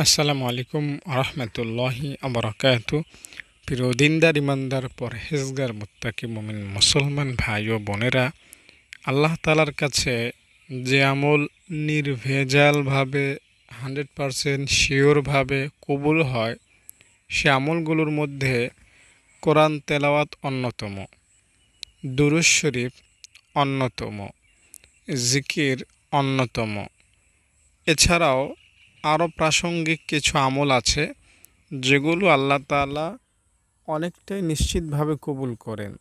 আসসালামু আলাইকুম রহমতুল্লাহি আবরাকাতু। প্রিয় দিনদার ইমানদার পরহেজগার মুত্তাকি মুমিন মুসলমান ভাই ও বোনেরা, আল্লাহ তালার কাছে যে আমল নির্ভেজালভাবে 100% শিওরভাবে কবুল হয়, সে আমলগুলোর মধ্যে কোরআন তেলাওয়াত অন্যতম, দুরূদ শরীফ অন্যতম, জিকির অন্যতম। এছাড়াও আরও প্রাসঙ্গিক কিছু আমল আছে যেগুলো আল্লাহ তাআলা অনেকটাই নিশ্চিতভাবে কবুল করেন।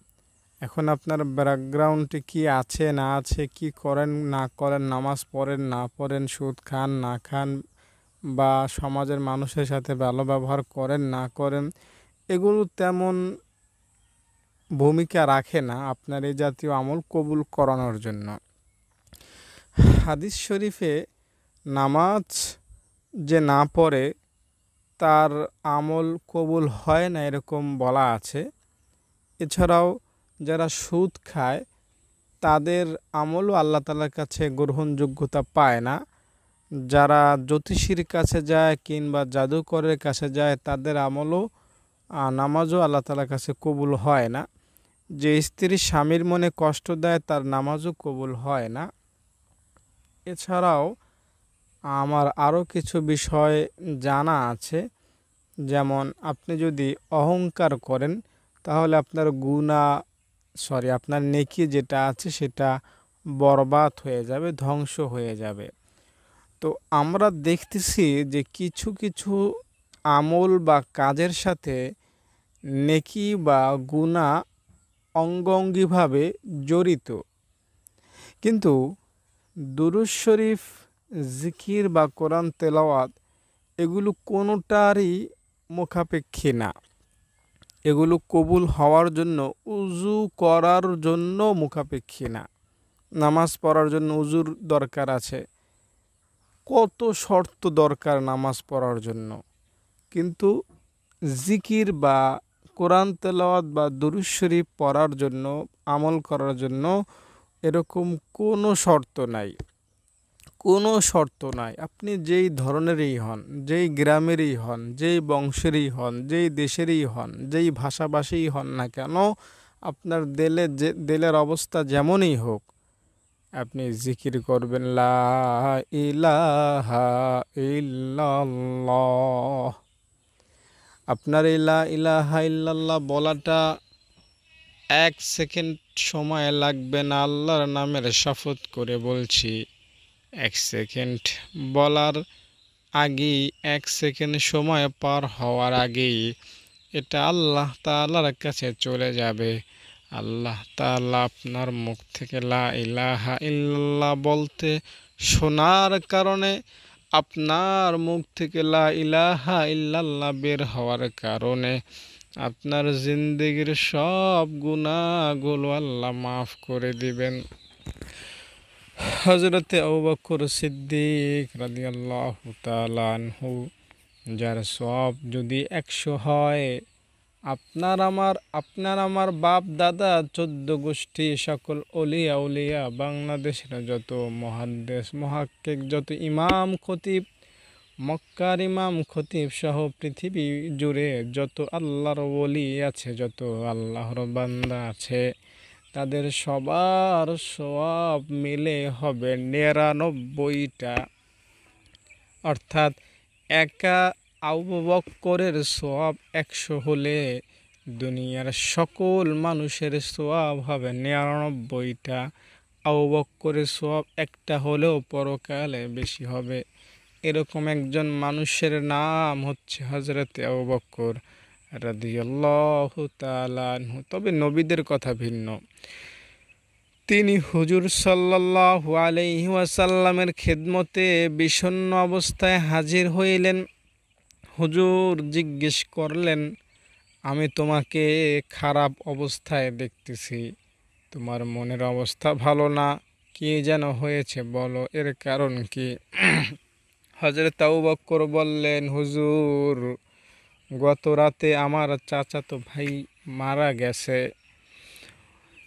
এখন আপনার ব্যাকগ্রাউন্ডে কি আছে না আছে, কি করেন না করেন, নামাজ পড়েন না পড়েন, সুদ খান না খান, বা সমাজের মানুষের সাথে ভালো ব্যবহার করেন না করেন, এগুলো তেমন ভূমিকা রাখে না আপনার এই জাতীয় আমল কবুল করানোর জন্য। হাদিস শরীফে নামাজ যে না পড়ে তার আমল কবুল হয় না এরকম বলা আছে। এছাড়াও যারা সুদ খায় তাদের আমলও আল্লাহ তাআলার কাছে গ্রহণযোগ্যতা পায় না। যারা জ্যোতিষীর কাছে যায় কিংবা জাদুকরের কাছে যায় তাদের আমলও নামাজও আল্লাহ তাআলার কাছে কবুল হয় না। যে স্ত্রী স্বামীর মনে কষ্ট দেয় তার নামাজও কবুল হয় না। এছাড়াও আমার আরও কিছু বিষয় জানা আছে, যেমন আপনি যদি অহংকার করেন তাহলে আপনার নেকি যেটা আছে সেটা বরবাদ হয়ে যাবে, ধ্বংস হয়ে যাবে। তো আমরা দেখতেছি যে কিছু কিছু আমল বা কাজের সাথে নেকি বা গুনাহ অঙ্গাঙ্গিভাবে জড়িত, কিন্তু দুরূদ শরীফ, জিকির বা কোরআন তেলাওয়াত এগুলো কোনোটারই মুখাপেক্ষী না। এগুলো কবুল হওয়ার জন্য উজু করার জন্য মুখাপেক্ষী না। নামাজ পড়ার জন্য উজুর দরকার আছে, কত শর্ত দরকার নামাজ পড়ার জন্য, কিন্তু জিকির বা কোরআন তেলাওয়াত বা দুরূদ শরীফ পড়ার জন্য, আমল করার জন্য এরকম কোনো শর্ত নাই, কোনো শর্ত নাই। আপনি যেই ধরনেরই হন, যেই গ্রামেরই হন, যেই বংশেরই হন, যেই দেশেরই হন, যেই ভাষাভাষীই হন না কেন, আপনার দিলের অবস্থা যেমনই হোক, আপনি জিকির করবেন লা ইলাহা ইল্লাল্লাহ। আপনার এই লা ইলাহা ইল্লাল্লাহ বলাটা 1 সেকেন্ড সময় লাগবে না, আল্লাহর নামের শপথ করে বলছি। 1 সেকেন্ড বলার আগেই, 1 সেকেন্ড সময় পার হওয়ার আগেই এটা আল্লাহ তাআলার কাছে চলে যাবে। আল্লাহ তাআলা আপনার মুখ থেকে লা ইলাহা ইল্লাল্লাহ বলতে শোনার কারণে, আপনার মুখ থেকে লা ইলাহা ইল্লাল্লাহ বের হওয়ার কারণে আপনার জিন্দেগির সব গুনাহগুলো আল্লাহ মাফ করে দিবেন। হযরতে আবু বকর সিদ্দিক রাদিয়াল্লাহু তাআলা আনহু, যার সওয়াব যদি 100 হয়, আপনার আমার বাপ দাদা 14 গোষ্ঠী সকল অলিয়া উলিয়া, বাংলাদেশের যত মুহাদ্দিস মুহাক্কিক, যত ইমাম খতিব, মক্কার ইমাম খতিব সহ পৃথিবী জুড়ে যত আল্লাহর ওলি আছে, যত আল্লাহর বান্দা আছে, তাদের সবার সওয়াব মিলে হবে 99টা। অর্থাৎ একা আবু বকরের সওয়াব 100 হলে দুনিয়ার সকল মানুষের সওয়াব হবে 99টা। আবু বকরের সওয়াব একটা হলেও পরকালে বেশি হবে। এরকম একজন মানুষের নাম হচ্ছে হযরতে আবু বকর রাদিয়াল্লাহু তাআলা আনহু। তবে নবীদের কথা ভিন্ন। তিনি হুজুর সাল্লাল্লাহু আলাইহি ওয়াসাল্লামের খেদমতে বিষণ্ণ অবস্থায় হাজির হইলেন। হুজুর জিজ্ঞেস করলেন, আমি তোমাকে খারাপ অবস্থায় দেখতেছি, তোমার মনের অবস্থা ভালো না, কি যেন হয়েছে বলো, এর কারণ কি? হযরত আবু বকর বললেন, হুজুর, গত রাতে আমার চাচাতো ভাই মারা গেছে।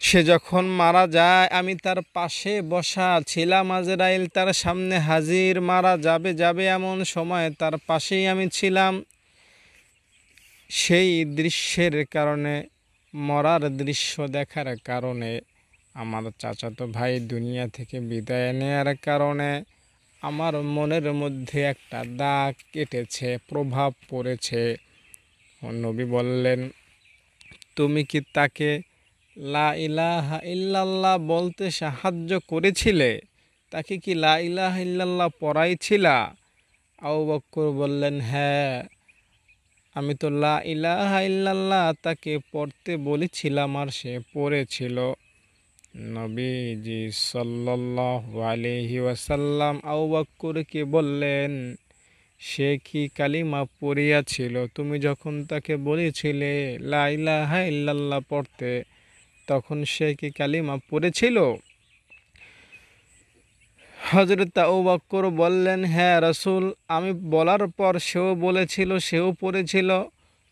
সে যখন মারা যায় আমি তার পাশে বসা ছিলাম, আজরাইল তার সামনে হাজির, মারা যাবে যাবে এমন সময় তার পাশেই আমি ছিলাম। সেই দৃশ্যের কারণে, মরার দৃশ্য দেখার কারণে, আমার চাচাতো ভাই দুনিয়া থেকে বিদায় নেয়ার কারণে আমার মনের মধ্যে একটা দাগ কেটেছে, প্রভাব পড়েছে। নবী বললেন, তুমি কি তাকে লা ইলাহা ইল্লাল্লাহ বলতে সাহায্য করেছিলে? তাকে কি লা ইলাহা ইল্লাল্লাহ পড়াইছিলা? আবু বকর বললেন, হ্যাঁ, আমি তো লা ইলাহা ইল্লাল্লাহ তাকে পড়তে বলেছিলাম আর সে পড়েছিল। নবীজি সাল্লাল্লাহু আলাইহি ওয়াসাল্লাম আবু বকরকে বললেন, সে কি কালিমা পড়িয়াছিল? তুমি যখন তাকে বলেছিলে লা ইলাহা ইল্লাল্লাহ পড়তে, তখন সে কি কালিমা পড়েছিল? হযরত আবু বকর বললেন, হ্যাঁ রাসূল, আমি বলার পর সেও বলেছিল, সেও পড়েছিল।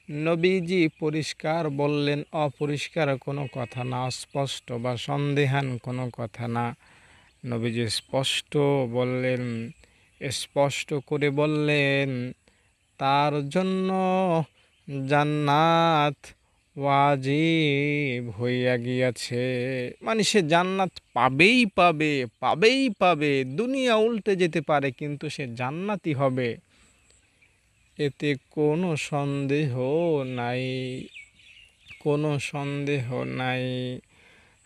নবীজি পরিষ্কার বললেন, অপরিষ্কার কোনো কথা না, স্পষ্ট বা সন্দেহান কোনো কথা না। নবীজি স্পষ্ট বললেন, স্পষ্ট করে বললেন, তার জন্য জান্নাত ওয়াজিব হইয়া গিয়াছে। মানে সে জান্নাত পাবেই পাবে, পাবেই পাবে। দুনিয়া উল্টে যেতে পারে কিন্তু সে জান্নাতি হবে, এতে কোনো সন্দেহ নাই, কোনো সন্দেহ নাই।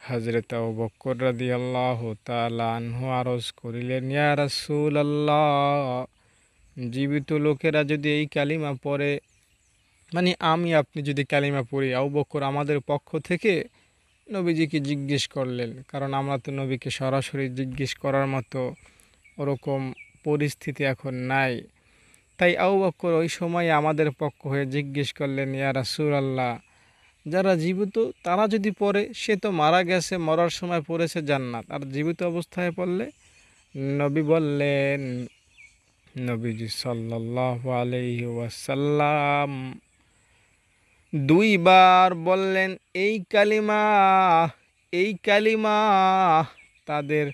হযরত আবু বকর রাদিয়াল্লাহু তাআলা আনহু আরজ করিলেন, ইয়া রাসূলুল্লাহ, জীবিত লোকেরা যদি এই কালিমা পড়ে, মানে আমি আপনি যদি কালিমা পড়ি, আবু বকর আমাদের পক্ষ থেকে নবীজিকে জিজ্ঞেস করলেন, কারণ আমরা তো নবীকে সরাসরি জিজ্ঞেস করার মতো ওরকম পরিস্থিতি এখন নাই। তাই আবু বকর ওই সময় আমাদের পক্ষ হয়ে জিজ্ঞেস করলেন, ইয়া রাসূলুল্লাহ, যারা জীবিত তারা যদি পড়ে, সে তো মারা গেছে, মরার সময় পড়েছে জান্নাত, আর জীবিত অবস্থায় পড়লে? নবী বললেন, নবীজি সাল্লাল্লাহু আলাইহি ওয়াসাল্লাম দুইবার বললেন, এই কালিমা, এই কালিমা তাদের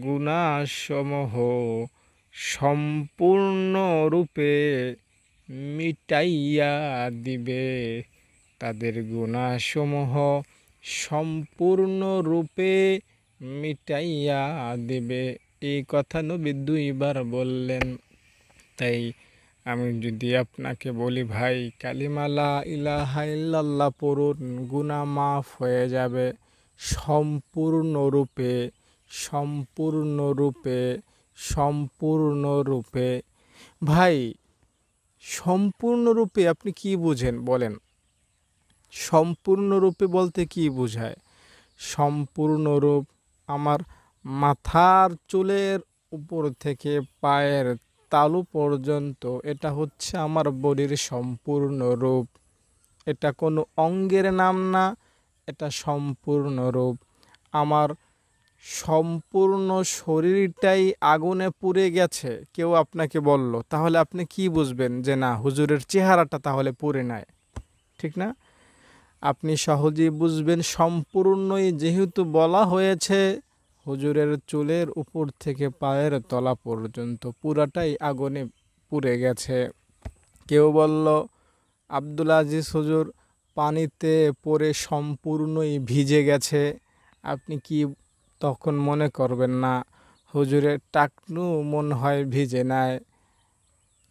গুনাহসমূহ সম্পূর্ণরূপে মিটাইয়া দিবে, তাদের গুনাহসমূহ সম্পূর্ণরূপে মিটাইয়া দিবে। এই কথা নবী দুইবার বললেন। তাই আমি যদি আপনাকে বলি, ভাই কালিমা লা ইলাহা ইল্লাল্লাহ পড়ুন, গুনাহ মাফ হয়ে যাবে সম্পূর্ণরূপে, সম্পূর্ণরূপে, সম্পূর্ণরূপে। ভাই, সম্পূর্ণরূপে আপনি কি বুঝেন বলেন? সম্পূর্ণরূপে বলতে কি বোঝায়? সম্পূর্ণরূপ আমার মাথার চুলের উপর থেকে পায়ের তালু পর্যন্ত, এটা হচ্ছে আমার বডির সম্পূর্ণ রূপ। এটা কোনো অঙ্গের নাম না, এটা সম্পূর্ণ রূপ। আমার সম্পূর্ণ শরীরটাই আগুনে পুড়ে গেছে, কেউ আপনাকে বলল, তাহলে আপনি কি বুঝবেন যে না, হুজুরের চেহারাটা তাহলে পুড়ে নাই, ঠিক না? আপনি সহজেই বুঝবেন সম্পূর্ণই যেহেতু বলা হয়েছে, হুজুরের চুলের উপর থেকে পায়ের তলা পর্যন্ত পুরাটাই আগুনে পুড়ে গেছে। কেউ বলল, আব্দুল আজিজ হুজুর পানিতে পড়ে সম্পূর্ণই ভিজে গেছে, আপনি কি তখন মনে করবেন না হুজুরের টাকনু মনে হয় ভিজে নাই,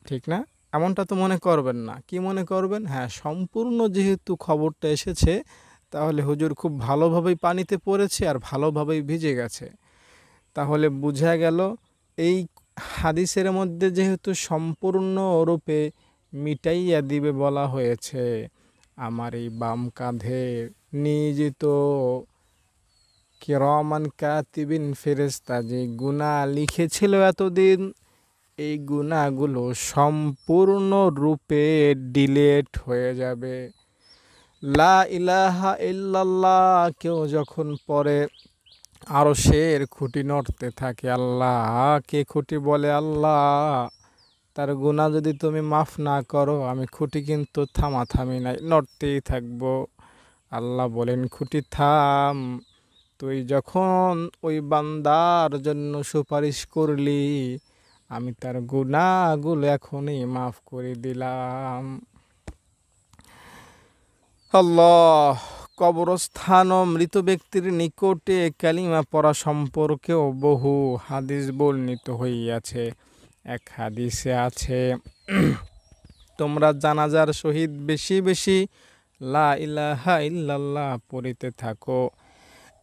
ঠিক না? এমনটা তো মনে করবেন না। কি মনে করবেন? হ্যাঁ, সম্পূর্ণ যেহেতু খবরটা এসেছে, তাহলে হুজুর খুব ভালোভাবেই পানিতে পড়েছে আর ভালোভাবেই ভিজে গেছে। তাহলে বোঝা গেল, এই হাদিসের মধ্যে যেহেতু সম্পূর্ণ রূপে মিটাইয়া দিবে বলা হয়েছে, আমার এই বাম কাঁধে নিয়োজিত কিরামান কাতিবিন ফেরেশতা যে গুনাহ লিখেছিল এতদিন, এই গুনাহগুলো সম্পূর্ণ রূপে ডিলেট হয়ে যাবে। লা ইলাহা ইল্লাল্লাহ কেউ যখন পড়ে, আরশের খুঁটি নড়তে থাকে। আল্লাহ, কে খুঁটি বলে, আল্লাহ তার গুনাহ যদি তুমি মাফ না করো, আমি খুঁটি কিন্তু থামাথামি নাই, নড়তেই থাকবো। আল্লাহ বলেন, খুঁটি থাম, তুই যখন ওই বান্দার জন্য সুপারিশ করলি, আমি তার গুনাহগুলো এখনই মাফ করে দিলাম। আল্লাহ, কবরস্থান ও মৃত ব্যক্তির নিকটে কালিমা পড়া সম্পর্কেও বহু হাদিস বর্ণিত হইয়াছে। এক হাদিসে আছে, তোমরা জানাজার সহিত বেশি বেশি লা ইলাহা ইল্লাল্লাহ পড়িতে থাকো।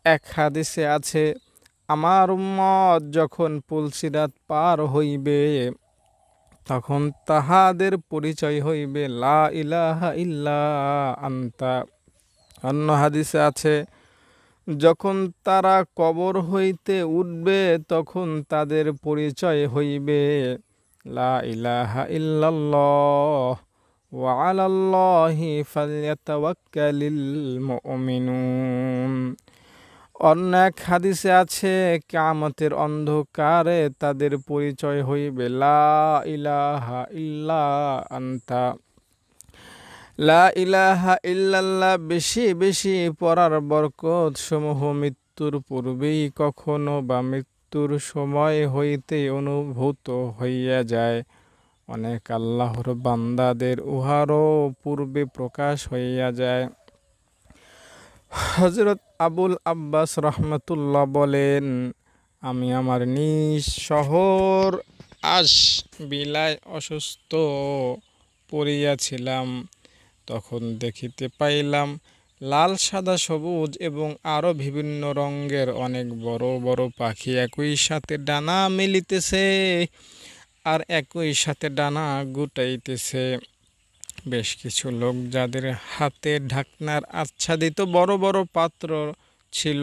এক হাদিসে আছে, আমার উম্মত যখন পুলসিরাত পার হইবে, তখন তাহাদের পরিচয় হইবে লা ইলাহা ইল্লা আনতা। অন্য হাদিসে আছে, যখন তারা কবর হইতে উঠবে, তখন তাদের পরিচয় হইবে লা ইলাহা ইল্লাল্লাহ ওয়া আলাল্লাহি ফালইয়াতাওয়াক্কালিল মুমিনুন। অন্য এক হাদিসে আছে, কিয়ামতের অন্ধকারে তাদের পরিচয় হইবে লা ইলাহা ইল্লা আনতা। লা ইলাহা ইল্লাল্লাহ বেশি বেশি পড়ার বরকত সমূহ মৃত্যুর পূর্বেই কখনো বা মৃত্যুর সময় হইতে অনুভূত হইয়া যায়। অনেক আল্লাহর বান্দাদের উহারও পূর্বে প্রকাশ হইয়া যায়। হযরত আবুল আব্বাস রহমাতুল্লাহ বলেন, আমি আমার নিজ শহর আশ বিলায় অসুস্থ পড়িয়াছিলাম। তখন দেখিতে পাইলাম লাল, সাদা, সবুজ এবং আরও বিভিন্ন রঙের অনেক বড় বড় পাখি একই সাথে ডানা মেলিতেছে আর একই সাথে ডানা গুটাইতেছে। বেশ কিছু লোক, যাদের হাতে ঢাকনার আচ্ছাদিত বড় বড় পাত্র ছিল,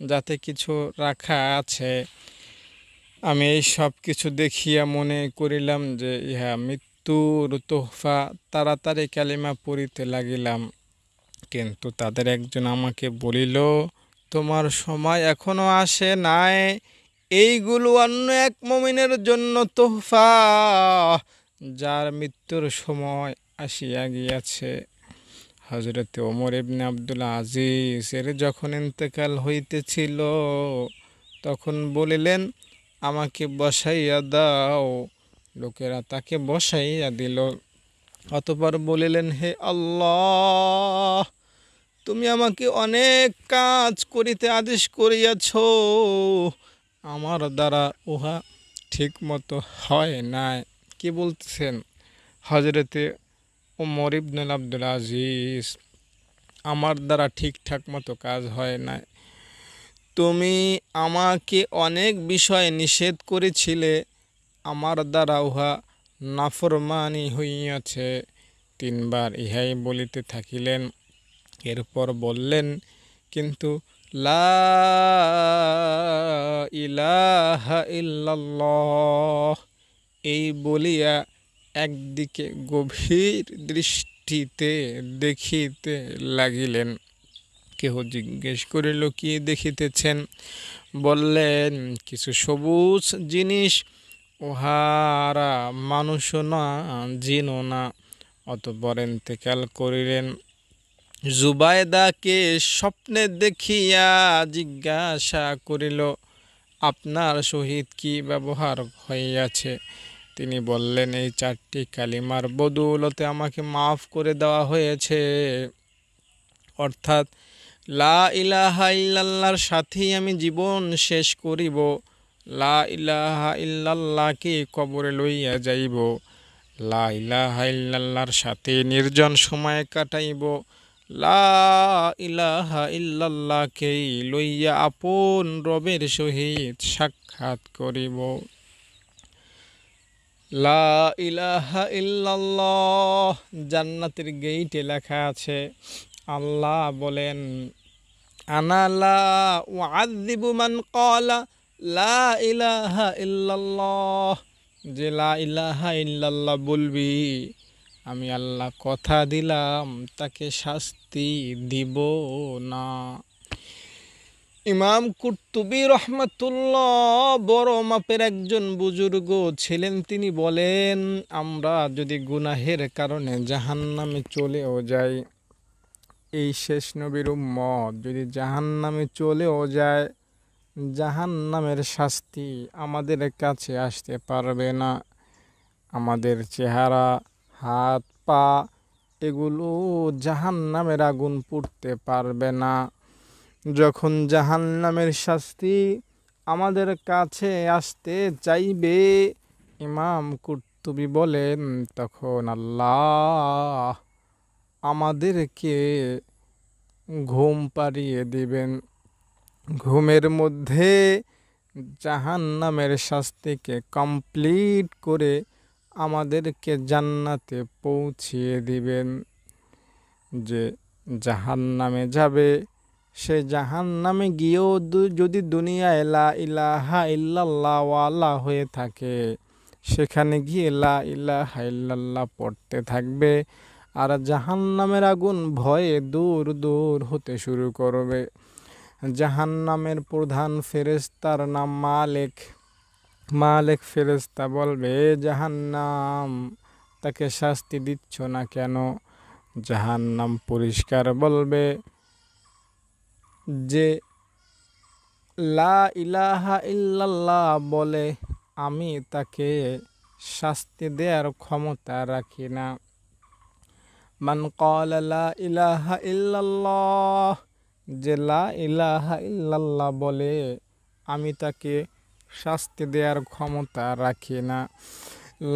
যাতে কিছু রাখা আছে। আমি এই সব কিছু দেখিয়া মনে করিলাম যে ইহা মৃত্যুর তোহফা। তাড়াতাড়ি কালিমা পড়িতে লাগিলাম। কিন্তু তাদের একজন আমাকে বলিল, তোমার সময় এখনো আসে নাই, এইগুলো অন্য এক মুমিনের জন্য তোহফা, যার মৃত্যুর সময় আসিয়া গিয়াছে। হযরতে ওমর ইবনে আব্দুল আজিজ এর যখন ইন্তেকাল হইতেছিল, তখন বলিলেন, আমাকে বসাইয়া দাও। লোকেরা তাকে বসাইয়া দিল। অতঃপর বলিলেন, হে আল্লাহ, তুমি আমাকে অনেক কাজ করিতে আদেশ করিয়াছ, আমার দ্বারা উহা ঠিক মতো হয় নাই। কি বলতেছেন হযরতে ওমর ইবনে আব্দুল আজিজ? আমার দ্বারা ঠিকঠাক মতো কাজ হয় নাই। তুমি আমাকে অনেক বিষয় নিষেধ করেছিলে, আমার দ্বারা উহা নাফরমানি হইয়াছে। 3 বার ইহাই বলিতে থাকিলেন। এরপর বললেন, কিন্তু লা ইলাহা ইল্লাল্লাহ এই বলিয়া একদিকে গভীর দৃষ্টিতে দেখিতে লাগিলেন। কেহ জিজ্ঞেস করিল, কি দেখিতেছেন? বললেন, কিছু সবুজ জিনিস, উহারা মানুষও না, জিনও না। অতঃপর ইন্তেকাল করিলেন। জুবায়দাকে স্বপ্নে দেখিয়া জিজ্ঞাসা করিল, আপনার সহিত কি ব্যবহার হইয়াছে? তিনি বললেন, এই 4টি কালিমার বদৌলতে আমাকে মাফ করে দেওয়া হয়েছে। অর্থাৎ লা ইলাহা ইল্লাল্লাহর সাথেই আমি জীবন শেষ করিব, লা ইলাহা ইল্লাল্লাহকে কবরে লইয়া যাইব, লা ইলাহা ইল্লাল্লাহর সাথে নির্জন সময় কাটাইব, লা ইলাহা ইল্লাল্লাহকেই লইয়া আপন রবের সহিত সাক্ষাৎ করিব। লা ইলাহা ইল্লাল্লাহ জান্নাতের গেইটে লেখা আছে। আল্লাহ বলেন, আনা লা উআযযিবু মান ক্বালা লা ইলাহা ইল্লাল্লাহ, যে লা ইলাহা ইল্লাল্লাহ বলবি, আমি আল্লাহ কথা দিলাম তাকে শাস্তি দিব না। ইমাম কুরতুবী রহমাতুল্লাহ বড় মাপের একজন বুজুর্গ ছিলেন। তিনি বলেন, আমরা যদি গুনাহের কারণে জাহান্নামে চলেও যাই, এই শেষ নবীর উম্মত যদি জাহান্নামে চলেও যায়, জাহান্নামের শাস্তি আমাদের কাছে আসতে পারবে না। আমাদের চেহারা, হাত পা এগুলো জাহান্নামের আগুন পুড়তে পারবে না। যখন জাহান্নামের শাস্তি আমাদের কাছে আসতে চাইবে, ইমাম কুরতুবী বলেন, তখন আল্লাহ আমাদেরকে ঘুম পাড়িয়ে দিবেন। ঘুমের মধ্যে জাহান্নামের শাস্তিকে কমপ্লিট করে আমাদেরকে জান্নাতে পৌঁছিয়ে দিবেন। যে জাহান্নামে যাবে, সে জাহান্নামে গিয়েও যদি দুনিয়ায় লা ইলাহা ইল্লাল্লাহ ওয়ালা হয়ে থাকে, সেখানে গিয়ে লা ইলাহা ইল্লাল্লাহ পড়তে থাকবে, আর জাহান্নামের আগুন ভয়ে দূর দূর হতে শুরু করবে। জাহান্নামের প্রধান ফেরেশতার নাম মালিক। মালিক ফেরেশতা বলবে, জাহান্নাম, তাকে শাস্তি দিচ্ছ না কেন? জাহান্নাম পরিষ্কার বলবে যে লা ইলাহা ইল্লাল্লাহ বলে আমি তাকে শাস্তি দেওয়ার ক্ষমতা রাখি না। মান ক্বালা লা ইলাহা ইল্লাল্লাহ, যে লা ইলাহা ইল্লাল্লাহ বলে আমি তাকে শাস্তি দেওয়ার ক্ষমতা রাখি না।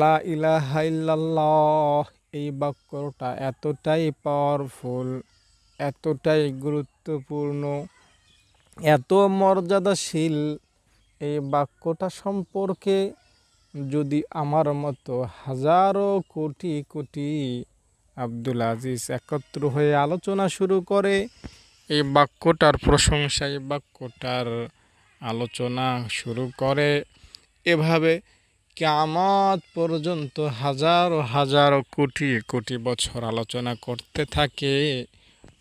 লা ইলাহা ইল্লাল্লাহ এই বাক্যটা এতটাই পাওয়ারফুল, এতটাই গুরুত্বপূর্ণ, এত মর্যাদাশীল, এই বাক্যটা সম্পর্কে যদি আমার মতো হাজারো কোটি কোটি আব্দুল আজিজ একত্র হয়ে আলোচনা শুরু করে, এই বাক্যটার প্রশংসা, এই বাক্যটার আলোচনা শুরু করে, এভাবে কিয়ামত পর্যন্ত হাজারো হাজারো কোটি কোটি বছর আলোচনা করতে থাকে,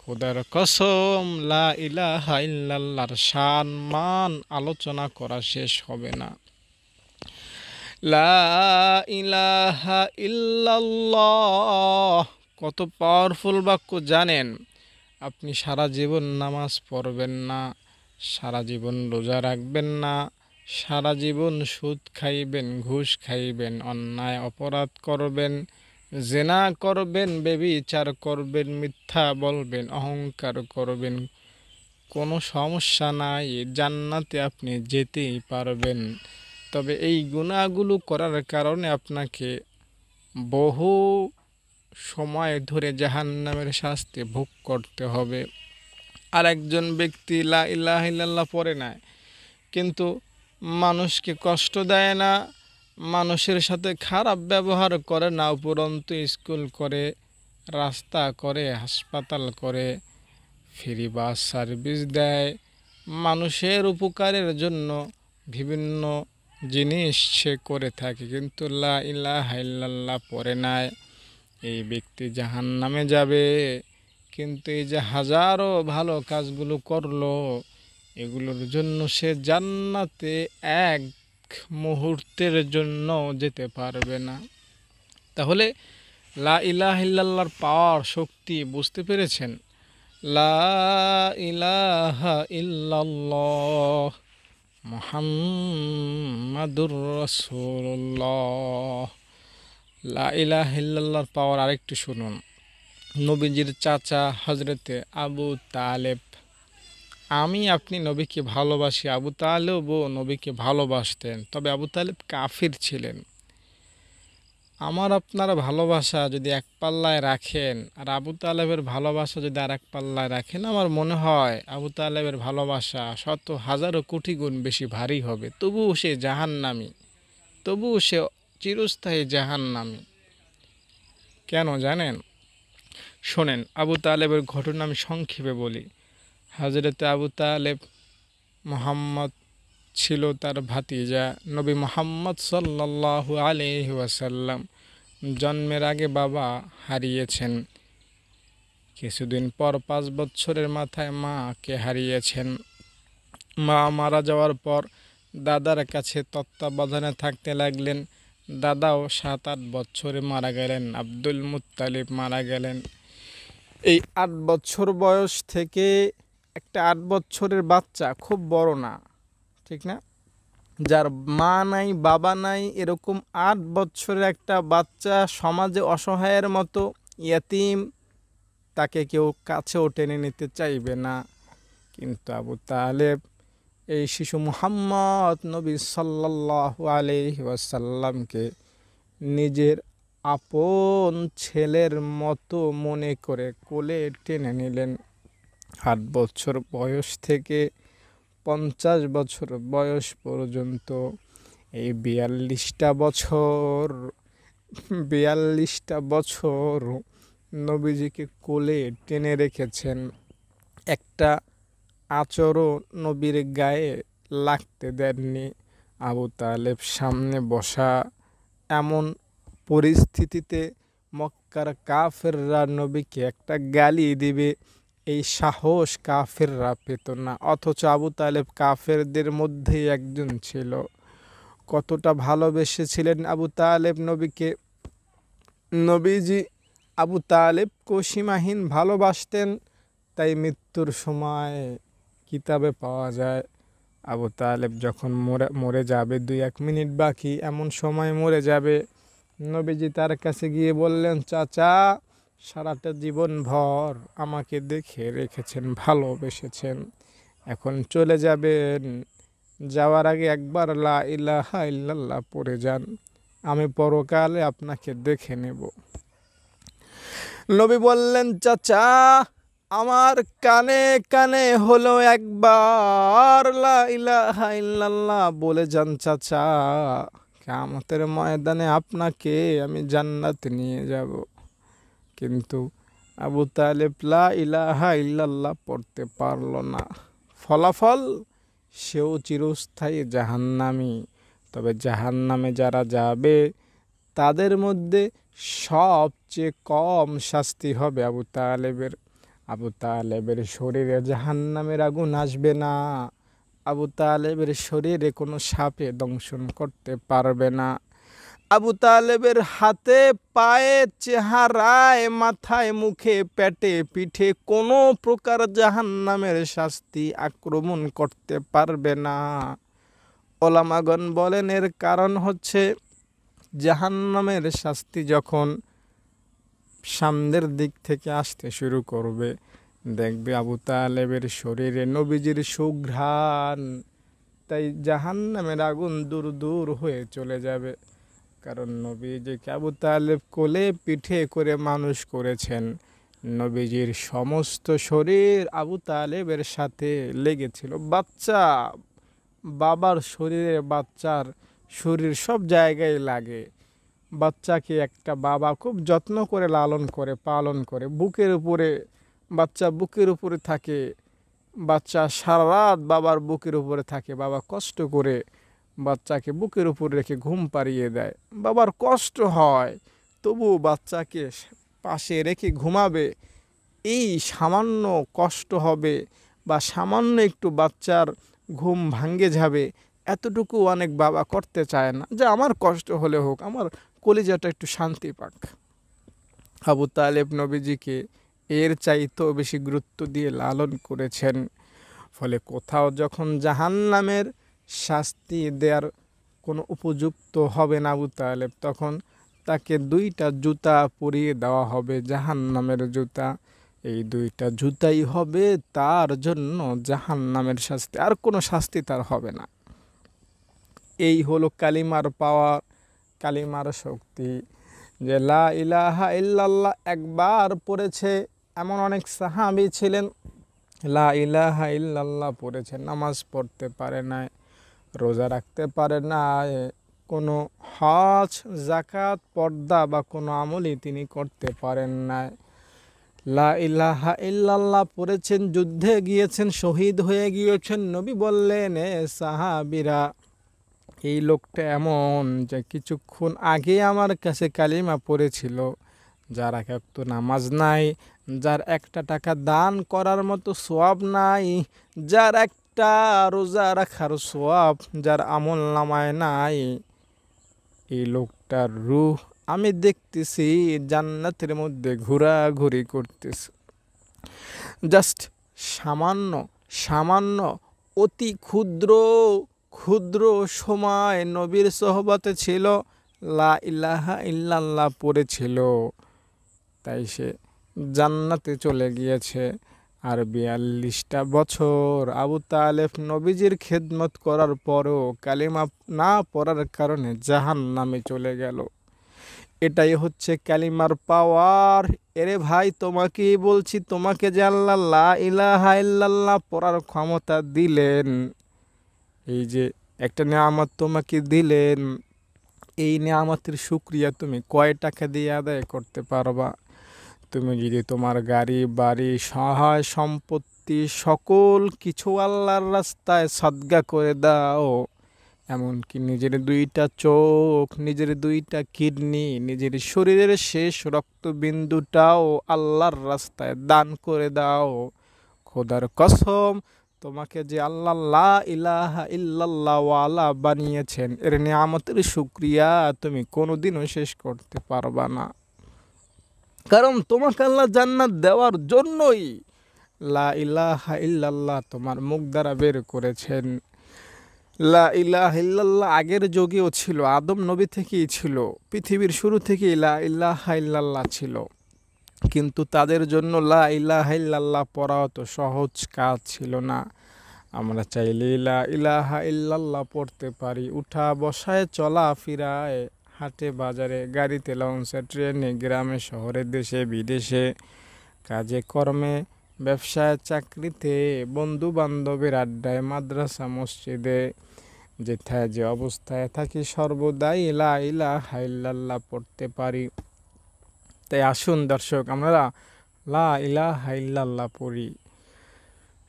খোদার কসম লা ইলাহা ইল্লাল্লাহর শান মান আলোচনা করা শেষ হবে না। লা ইলাহা ইল্লাল্লাহ কত পাওয়ারফুল বাক্য জানেন? আপনি সারা জীবন নামাজ পড়বেন না, সারা জীবন রোজা রাখবেন না, সারা জীবন সুদ খাইবেন, ঘুষ খাইবেন, অন্যায় অপরাধ করবেন, জেনা করবেন, ব্যভিচার করবেন, মিথ্যা বলবেন, অহংকার করবেন, কোনো সমস্যা নাই, জান্নাতে আপনি যেতেই পারবেন। তবে এই গুনাহগুলো করার কারণে আপনাকে বহু সময় ধরে জাহান্নামের শাস্তি ভোগ করতে হবে। আর একজন ব্যক্তি লা ইলাহা ইল্লাল্লাহ পড়ে না, কিন্তু মানুষকে কষ্ট দেয় না, মানুষের সাথে খারাপ ব্যবহার করে না, উপরন্তু স্কুল করে, রাস্তা করে, হাসপাতাল করে, ফ্রি বাস সার্ভিস দেয়, মানুষের উপকারের জন্য বিভিন্ন জিনিস সে করে থাকে, কিন্তু লা ইলাহা ইল্লাল্লাহ পড়ে নাই, এই ব্যক্তি জাহান্নামে যাবে। কিন্তু এই যে হাজারো ভালো কাজগুলো করলো, এগুলোর জন্য সে জান্নাতে এক মুহূর্তের জন্য যেতে পারবে না। তাহলে লা ইলাহা ইল্লাল্লাহর পাওয়ার, শক্তি বুঝতে পেরেছেন? লা ইলাহা ইল্লাল্লাহ মুহাম্মাদুর রাসূলুল্লাহ। লা ইলাহা ইল্লাল্লাহর পাওয়ার আরেকটু শুনুন। নবীজির চাচা হজরতে আবু তালেব, আমি আপনি নবীকে ভালোবাসি, আবু তালেবও নবীকে ভালোবাসতেন, তবে আবু তালেব কাফির ছিলেন। আমার আপনার ভালোবাসা যদি এক পাল্লায় রাখেন আর আবু তালেবের ভালোবাসা যদি আর এক পাল্লায় রাখেন, আমার মনে হয় আবু তালেবের ভালোবাসা শত হাজারো কোটি গুণ বেশি ভারী হবে। তবুও সে জাহান্নামী, তবুও সে চিরস্থায়ী জাহান্নামী। কেন জানেন? শোনেন, আবু তালেবের ঘটনা আমি সংক্ষেপে বলি। হজরতে আবু তালেব, মুহাম্মদ ছিল তার ভাতিজা। নবী মুহাম্মদ সাল্লাল্লাহু আলাইহি ওয়াসাল্লাম জন্মের আগে বাবা হারিয়েছেন, কিছুদিন পর 5 বছরের মাথায় মাকে হারিয়েছেন। মা মারা যাওয়ার পর দাদার কাছে তত্ত্বাবধানে থাকতে লাগলেন। দাদাও 7-8 বছরে মারা গেলেন, আব্দুল মুত্তালিব মারা গেলেন। এই 8 বছর বয়স থেকে একটা 8 বছরের বাচ্চা খুব বড় না, ঠিক না? যার মা নাই বাবা নাই, এরকম 8 বছরের একটা বাচ্চা সমাজে অসহায়ের মতো ইয়াতিম, তাকে কেউ কাছেও টেনে নিতে চাইবে না। কিন্তু আবু তালেব এই শিশু মুহাম্মদ নবী সাল্লাল্লাহু আলাইহি ওয়াসাল্লামকে নিজের আপন ছেলের মতো মনে করে কোলে টেনে নিলেন। 8 বছর বয়স থেকে 50 বছর বয়স পর্যন্ত এই 42টা বছর নবীজিকে কোলে টেনে রেখেছেন। একটা আঁচড়ও নবীর গায়ে লাগতে দেননি। আবু তালেব সামনে বসা, এমন পরিস্থিতিতে মক্কার কাফেররা নবীকে একটা গালি দিবে এই সাহস কাফেররা পেত না, অথচ আবু তালেব কাফেরদের মধ্যেই একজন ছিল। কতটা ভালোবেসেছিলেন আবু তালেব নবীকে। নবীজি আবু তালেবকে সীমাহীন ভালোবাসতেন, তাই মৃত্যুর সময় কিতাবে পাওয়া যায় আবু তালেব যখন মরে যাবে, 2-1 মিনিট বাকি এমন সময় মরে যাবে, নবীজি তার কাছে গিয়ে বললেন, চাচা সারাটা জীবন ভর আমাকে দেখে রেখেছেন, ভালোবেসেছেন, এখন চলে যাবেন, যাওয়ার আগে একবার লা ইলাহা ইল্লাল্লাহ পড়ে যান, আমি পরকালে আপনাকে দেখে নেব। নবী বললেন, চাচা আমার কানে কানে হলো একবার লা ইলাহা ইল্লাল্লাহ বলে যান চাচা, কিয়ামতের ময়দানে আপনাকে আমি জান্নাতে নিয়ে যাব। কিন্তু আবু তালেব লা ইলাহা ইল্লাল্লাহ পড়তে পারল না। ফলাফল, সেও চিরস্থায়ী জাহান্নামী। তবে জাহান্নামে যারা যাবে তাদের মধ্যে সবচেয়ে কম শাস্তি হবে আবু তালেবের। আবু তালেবের শরীরে জাহান্নামের আগুন আসবে না। আবু তালেবের শরীরে কোনো সাপে দংশন করতে পারবে না। আবু তালেবের হাতে পায়ে চেহারায় মাথায় মুখে পেটে পিঠে কোনো প্রকার জাহান্নামের শাস্তি আক্রমণ করতে পারবে না। ওলামাগণ বলেন এর কারণ হচ্ছে, জাহান্নামের শাস্তি যখন সামনের দিক থেকে আসতে শুরু করবে, দেখবে আবু তালেবের শরীরে নবীজির সুঘ্রাণ, তাই জাহান্নামের আগুন দূর দূর হয়ে চলে যাবে। কারণ নবীজিকে আবু তালেব কোলে পিঠে করে মানুষ করেছেন, নবীজির সমস্ত শরীর আবু তালেবের সাথে লেগেছিল। বাচ্চা বাবার শরীরে, বাচ্চার শরীর সব জায়গায় লাগে। বাচ্চাকে একটা বাবা খুব যত্ন করে লালন করে পালন করে, বুকের উপরে, বাচ্চা বুকের উপরে থাকে, বাচ্চা সারা রাত বাবার বুকের উপরে থাকে, বাবা কষ্ট করে বাচ্চাকে বুকের উপর রেখে ঘুম পাড়িয়ে দেয়, বাবার কষ্ট হয়, তবু বাচ্চাকে পাশে রেখে ঘুমাবে। এই সামান্য কষ্ট হবে বা সামান্য একটু বাচ্চার ঘুম ভাঙ্গে যাবে, এতটুকু অনেক বাবা করতে চায় না, যে আমার কষ্ট হলে হোক, আমার কলিজাটা একটু শান্তি পাক। আবু তালেব নবীজিকে এর চাইতেও বেশি গুরুত্ব দিয়ে লালন করেছেন। ফলে কোথাও যখন জাহান্নামের শাস্তি দেওয়ার কোনো উপযুক্ত হবে না আবু তালেব, তখন তাকে 2টা জুতা পরিয়ে দেওয়া হবে, জাহান্নামের জুতা। এই 2টা জুতাই হবে তার জন্য জাহান্নামের শাস্তি, আর কোনো শাস্তি তার হবে না। এই হলো কালিমার পাওয়ার, কালিমার শক্তি। যে লা ইলাহা ইল্লাল্লাহ একবার পড়েছে এমন অনেক সাহাবী ছিলেন, লা ইলাহা ইল্লাল্লাহ পড়েছে, নামাজ পড়তে পারে নাই, রোজা রাখতে পারে নাই, কোনো হজ যাকাত পর্দা বা কোনো আমলই তিনি করতে পারেন নাই। লা ইলাহা ইল্লাল্লাহ পড়েছেন, যুদ্ধে গিয়েছেন, শহীদ হয়ে গিয়েছেন। নবী বললেন, এ সাহাবীরা, এই লোকটা এমন যে কিছুক্ষণ আগে আমার কাছে কালিমা পড়েছিল, যার এক ওয়াক্ত নামাজ নাই, যার একটা টাকা দান করার মতো সওয়াব নাই, যার একটা রোজা রাখার সওয়াব যার আমল নামায় নাই, এই লোকটার রূহ আমি দেখতেছি জান্নাতের মধ্যে ঘোরাঘুরি করতেছে। জাস্ট সামান্য সামান্য অতি ক্ষুদ্র ক্ষুদ্র সময় নবীর সোহবতে ছিল, লা ইলাহা ইল্লাল্লাহ পড়েছিল, তাই সে জান্নাতে চলে গিয়েছে। আর ৪২টা বছর আবু তালেব নবীজির খেদমত করার পরও কালিমা না পড়ার কারণে জাহান্নামে চলে গেল। এটাই হচ্ছে কালিমার পাওয়ার। এরে ভাই, তোমাকেই বলছি, তোমাকে যে আল্লাহ লা ইলাহা ইল্লাল্লাহ পড়ার ক্ষমতা দিলেন, এই যে একটা নিয়ামত তোমাকে দিলেন, এই নিয়ামতের শুকরিয়া তুমি কয় টাকা দিয়ে আদায় করতে পারবা? তুমি যদি তোমার গাড়ি বাড়ি সহায় সম্পত্তি সকল কিছু আল্লাহর রাস্তায় সাদগা করে দাও, এমনকি নিজের 2টা চোখ, নিজের 2টা কিডনি, নিজের শরীরের শেষ রক্তবিন্দুটাও আল্লাহর রাস্তায় দান করে দাও, খোদার কসম তোমাকে যে আল্লাহ লা ইলাহা ইল্লাল্লাহ ওয়ালা বানিয়েছেন, এর নিয়ামতের শুকরিয়া তুমি কোনোদিনও শেষ করতে পারবা না। কারণ তোমাকে আল্লাহ জান্নাত দেওয়ার জন্যই লা ইলাহা ইল্লাল্লাহ তোমার মুখ দ্বারা বের করেছেন। লা ইলাহা ইল্লাল্লাহ আগের যুগেও ছিল, আদম নবী থেকেই ছিল, পৃথিবীর শুরু থেকেই লা ইলাহা ইল্লাল্লাহ ছিল। কিন্তু তাদের জন্য লা ইলাহা ইল্লাল্লাহ পড়া তো সহজ কাজ ছিল না। আমরা চাইলে লা ইলাহা ইল্লাল্লাহ পড়তে পারি উঠা বসায়, চলা ফিরায়, হাটে বাজারে, গাড়িতে, লঞ্চে, ট্রেনে, গ্রামে শহরে, দেশে বিদেশে, কাজে কর্মে, ব্যবসায়, চাকরিতে, বন্ধু বান্ধবের আড্ডায়, মাদ্রাসা মসজিদে, যেথায় যে অবস্থায় থাকি সর্বদাই লা ইলাহা ইল্লাল্লাহ পড়তে পারি। তাই আসুন দর্শক, আমরা লা ইলাহা ইল্লাল্লাহ পড়ি।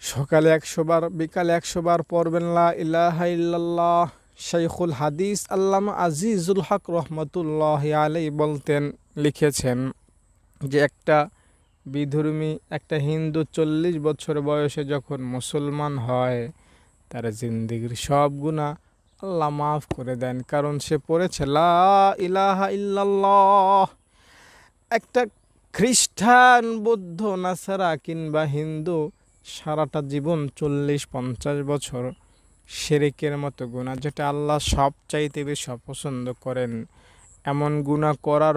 সকালে 100 বার, বিকালে 100 বার পড়বেন লা ইলাহা ইল্লাল্লাহ। শাইখুল হাদিস আল্লামা আজিজুল হক রহমতুল্লাহি আলাইহি বলতেন, লিখেছেন যে একটা বিধর্মী, একটা হিন্দু 40 বছর বয়সে যখন মুসলমান হয়, তার জিন্দেগির সব গুনাহ আল্লাহ মাফ করে দেন, কারণ সে পড়েছে লা ইলাহা ইল্লাল্লাহ। একটা খ্রিস্টান, বৌদ্ধ, নাসারা কিংবা হিন্দু সারাটা জীবন 40-50 বছর শিরকের মতো গুনাহ, যেটা আল্লাহ সবচাইতে বেশি অপছন্দ করেন, এমন গুনাহ করার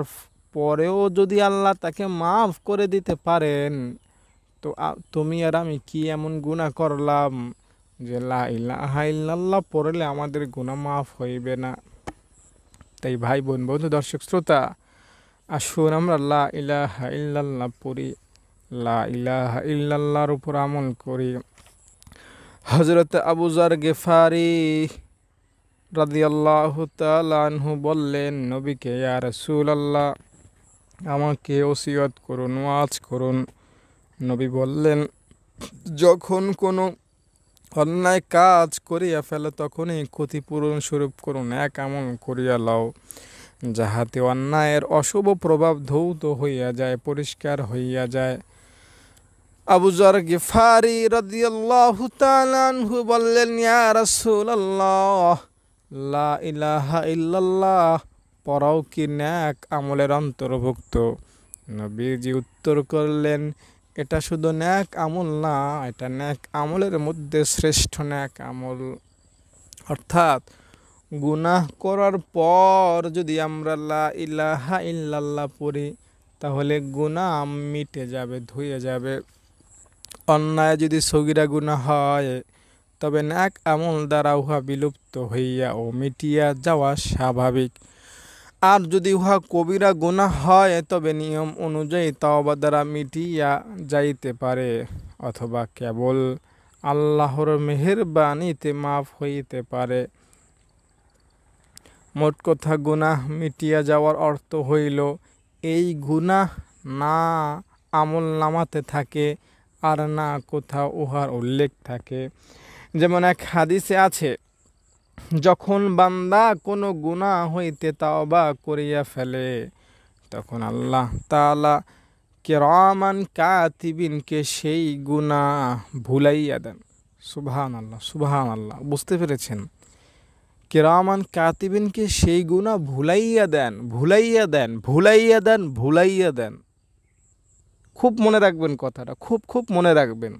পরেও যদি আল্লাহ তাকে মাফ করে দিতে পারেন, তো তুমি আর আমি কি এমন গুনাহ করলাম যে লা ইলাহা ইল্লাল্লাহ পড়লে আমাদের গুনাহ মাফ হইবে না? তাই ভাই বোন, বন্ধু, দর্শক শ্রোতা, আসুন আমরা লা ইলাহা ইল্লাল্লাহ পড়ি, লা ইলাহা ইল্লাল্লাহর উপর আমল করি। হযরত আবু যর গিফারি রাদিয়াল্লাহু তাআলা আনহু বললেন নবীকে, ইয়া রাসূলুল্লাহ, আমাকে ওসিয়ত করুন, ওয়াজ করুন। নবী বললেন, যখন কোনো অন্যায় কাজ করিয়া ফেলে তখনই ক্ষতিপূরণ স্বরূপ করুন এক আমল করিয়া লও, যাহাতে অন্যায়ের অশুভ প্রভাব ধৌত হইয়া যায়, পরিষ্কার হইয়া যায়। আবু যর গিফারি রাদিয়াল্লাহু তাআলা আনহু বললেন, ইয়া রাসূলুল্লাহ, লা ইলাহা ইল্লাল্লাহ পড়াও কি নেক আমলের অন্তর্ভুক্ত? নবীজি উত্তর করলেন, এটা শুধু নেক আমল না, এটা নেক আমলের মধ্যে শ্রেষ্ঠ নেক আমল। অর্থাৎ গুনাহ করার পর যদি আমরা লা ইলাহা ইল্লাল্লাহ পড়ি, তাহলে গুনাহ মিটে যাবে, ধুয়ে যাবে। অন্যায় যদি সগীরা গুনাহ হয়, তবে নেক আমল দ্বারা উহা বিলুপ্ত হইয়া ও মিটিয়া যাওয়া স্বাভাবিক। আর যদি উহা কবিরা গুনাহ হয়, তবে নিয়ম অনুযায়ী তওবা দ্বারা মিটিয়া যাইতে পারে, অথবা কেবল আল্লাহর মেহেরবানিতে মাফ হইতে পারে। মোট কথা, গুনাহ মিটিয়া যাওয়ার অর্থ হইল এই গুনাহ না আমল নামাতে থাকে আর না কোথাও উহার উল্লেখ থাকে। যেমন এক হাদিসে আছে, যখন বান্দা কোনো গুনাহ হইতে তাওবা করিয়া ফেলে, তখন আল্লাহ তাআলা কিরামান কাতিবিনকে সেই গুনাহ ভুলাইয়া দেন। সুবহানাল্লাহ, সুবহানাল্লাহ, বুঝতে পেরেছেন? কিরামান কাতিবিনকে সেই গুনাহ ভুলাইয়া দেন, ভুলাইয়া দেন, ভুলাইয়া দেন, ভুলাইয়া দেন। খুব মনে রাখবেন কথাটা, খুব খুব মনে রাখবেন।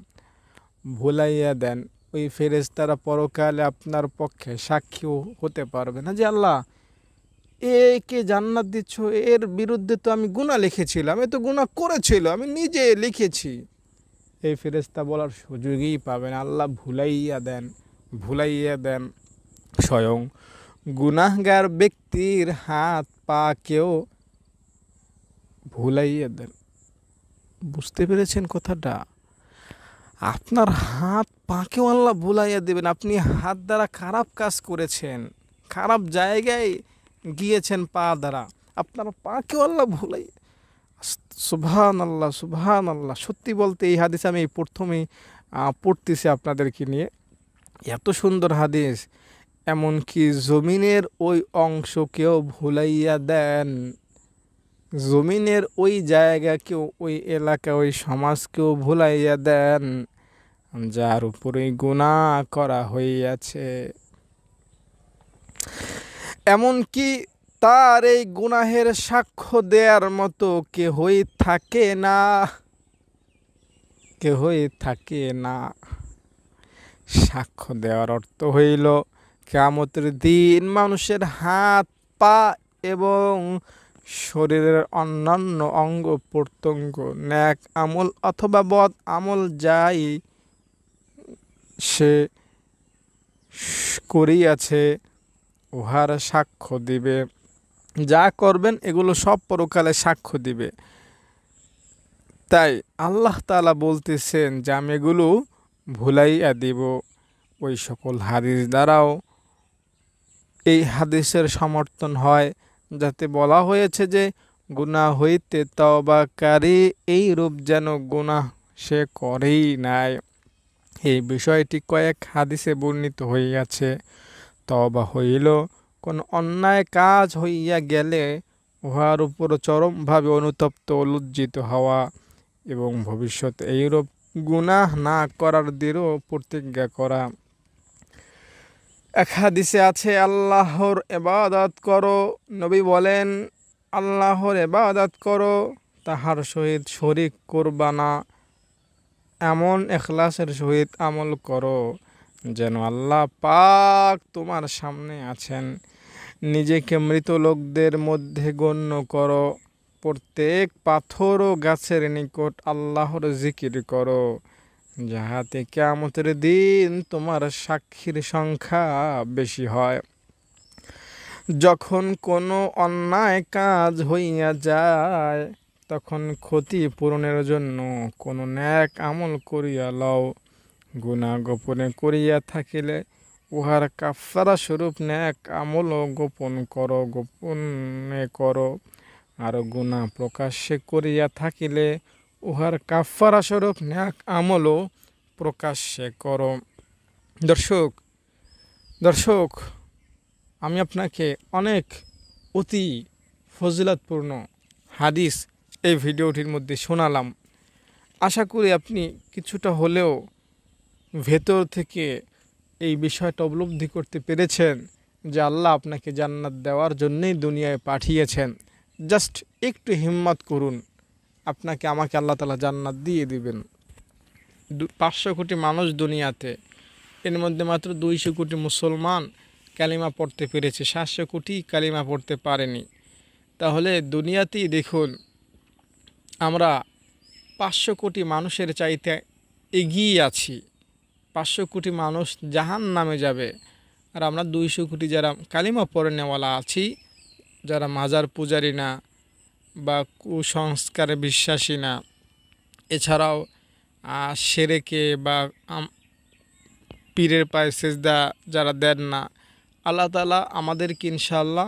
ভুলাইয়া দেন, ওই ফেরেশতারা পরকালে আপনার পক্ষে সাক্ষীও হতে পারবে না যে আল্লাহ একে জান্নাত দিচ্ছ, এর বিরুদ্ধে তো আমি গুনাহ লিখেছিলাম, এ তো গুনাহ করেছিল, আমি নিজে লিখেছি। এই ফেরেশতা বলার সুযোগই পাবেন। আল্লাহ ভুলাইয়া দেন, ভুলাইয়া দেন। স্বয়ং গুনাহগার ব্যক্তির হাত পা কেউ ভুলাইয়া দেন। বুঝতে পেরেছেন কথাটা? আপনার হাত পাকেও আল্লাহ ভুলাইয়া দেবেন। আপনি হাত দ্বারা খারাপ কাজ করেছেন, খারাপ জায়গায় গিয়েছেন পা দ্বারা, আপনার পাকেও আল্লাহ ভুলাই। সুবহান আল্লাহ, সুবহান আল্লাহ। সত্যি বলতে এই হাদিস আমি এই প্রথমেই পড়তেছি আপনাদেরকে নিয়ে। এত সুন্দর হাদিস। এমনকি জমিনের ওই অংশকেও ভুলাইয়া দেন, জমিনের ওই জায়গাকেও, ওই এলাকা, ওই সমাজকেও ভুলাইয়া দেন যার উপরে গুনাহ করা হইয়াছে। এমনকি তার এই গুনাহের সাক্ষ্য দেওয়ার মতো কেহই থাকে না, কেহই থাকে না। সাক্ষ্য দেওয়ার অর্থ হইল কিয়ামতের দিন মানুষের হাত পা এবং শরীরের অন্যান্য অঙ্গ প্রত্যঙ্গ, ন্যাক আমল অথবা বদ আমল যাই সে করিয়াছে উহার সাক্ষ্য দিবে। যা করবেন এগুলো সব পরকালে সাক্ষ্য দিবে। তাই আল্লাহ তাআলা বলতেছেন যে আমি এগুলো ভুলাইয়া দিব। ওই সকল হাদিস দ্বারাও এই হাদিসের সমর্থন হয়, যাতে বলা হয়েছে যে গুনাহ হইতে তওবাকারী এই রূপ যেন গুনাহ সে করেই নাই। এই বিষয়টি কয়েক হাদিসে বর্ণিত হইয়াছে। তওবা হইল কোন অন্যায় কাজ হইয়া গেলে উহার উপর চরমভাবে অনুতপ্ত ও লজ্জিত হওয়া এবং ভবিষ্যতে এইরূপ গুনাহ না করার দৃঢ় প্রতিজ্ঞা করা। এক হাদিসে আছে আল্লাহর ইবাদত করো, নবী বলেন আল্লাহর ইবাদত করো, তাহার সহিত শরীক করবা না, এমন ইখলাসের সহিত আমল করো যেন আল্লাহ পাক তোমার সামনে আছেন। নিজেকে মৃত লোকদের মধ্যে গণ্য করো। প্রত্যেক পাথর ও গাছের নিকট আল্লাহর জিকির করো, যাহাতে কিয়ামতের দিন তোমার সাক্ষীর সংখ্যা বেশি হয়। যখন কোনো অন্যায় কাজ হইয়া যায় তখন ক্ষতি পূরণের জন্য কোনো ন্যাক আমল করিয়া লও। গুনাহ গোপনে করিয়া থাকিলে উহার কাফারা স্বরূপ ন্যাক আমলও গোপনে করো। আর গুনাহ প্রকাশ্যে করিয়া থাকিলে উহার কাফারা স্বরূপ ন্যাক আমলও প্রকাশ্যে করো। দর্শক, আমি আপনাকে অনেক অতি ফজিলতপূর্ণ হাদিস এই ভিডিওটির মধ্যে শোনালাম। আশা করি আপনি কিছুটা হলেও ভেতর থেকে এই বিষয়টা উপলব্ধি করতে পেরেছেন যে আল্লাহ আপনাকে জান্নাত দেওয়ার জন্যই দুনিয়ায় পাঠিয়েছেন। জাস্ট একটু হিম্মত করুন, আপনাকে আমাকে আল্লাহ তাআলা জান্নাত দিয়ে দিবেন। 500 কোটি মানুষ দুনিয়াতে, এর মধ্যে মাত্র 200 কোটি মুসলমান কালিমা পড়তে পেরেছে, 700 কোটি কালিমা পড়তে পারেনি। তাহলে দুনিয়াতেই দেখুন আমরা 500 কোটি মানুষের চাইতে এগিয়ে আছি। 500 কোটি মানুষ জাহান্নামে যাবে, আর আমরা 200 কোটি যারা কালিমা পড়ে নেওয়ালা আছি, যারা মাজার পূজারী না বা কুসংস্কারে বিশ্বাসী না, এছাড়াও শিরকে বা পীরের পায়ে সেজদা যারা দেন না, আল্লাহ তাআলা আমাদেরকে ইনশাআল্লাহ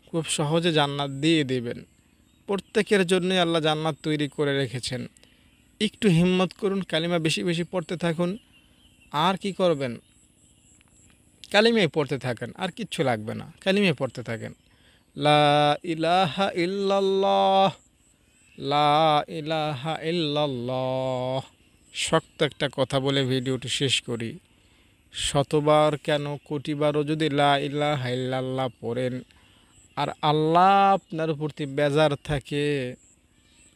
খুব সহজে জান্নাত দিয়ে দেবেন। প্রত্যেকের জন্যই আল্লাহ জান্নাত তৈরি করে রেখেছেন। একটু হিম্মত করুন, কালিমা বেশি বেশি পড়তে থাকুন। আর কি করবেন? কালিমাই পড়তে থাকেন, আর কিচ্ছু লাগবে না, কালিমাই পড়তে থাকেন। লা ইলাহা ইল্লাল্লাহ, লা ইলাহা ইল্লাল্লাহ। শক্ত একটা কথা বলে ভিডিওটি শেষ করি। শতবার কেন কোটিবারও যদি লা ইলাহা ইল্লাল্লাহ পড়েন আর আল্লাহ আপনার প্রতি বেজার থাকে,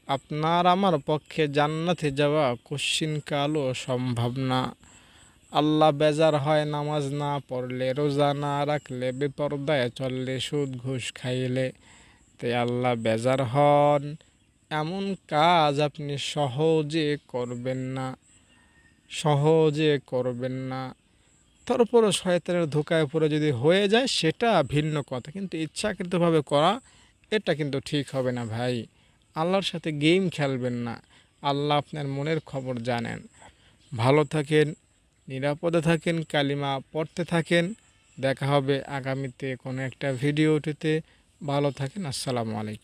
আপনার আমার পক্ষে জান্নাতে যাওয়া কশ্চিনকালও সম্ভব না। আল্লাহ বেজার হয় নামাজ না পড়লে, রোজা না রাখলে, বেপরদায় চললে, সুদ ঘুষ খাইলে। তাই আল্লাহ বেজার হন এমন কাজ আপনি সহজে করবেন না, সহজে করবেন না। তারপরও শয়তানের ধোকায় পড়ে যদি হয়ে যায় সেটা ভিন্ন কথা, কিন্তু ইচ্ছাকৃতভাবে করা এটা কিন্তু ঠিক হবে না ভাই। আল্লাহর সাথে গেম খেলবেন না। আল্লাহ আপনার মনের খবর জানেন। ভালো থাকেন, নিরাপদে থাকেন, কালিমা পড়তে থাকেন। দেখা হবে আগামীতে কোনো একটা ভিডিওটিতে। ভালো থাকেন। আসসালামু আলাইকুম।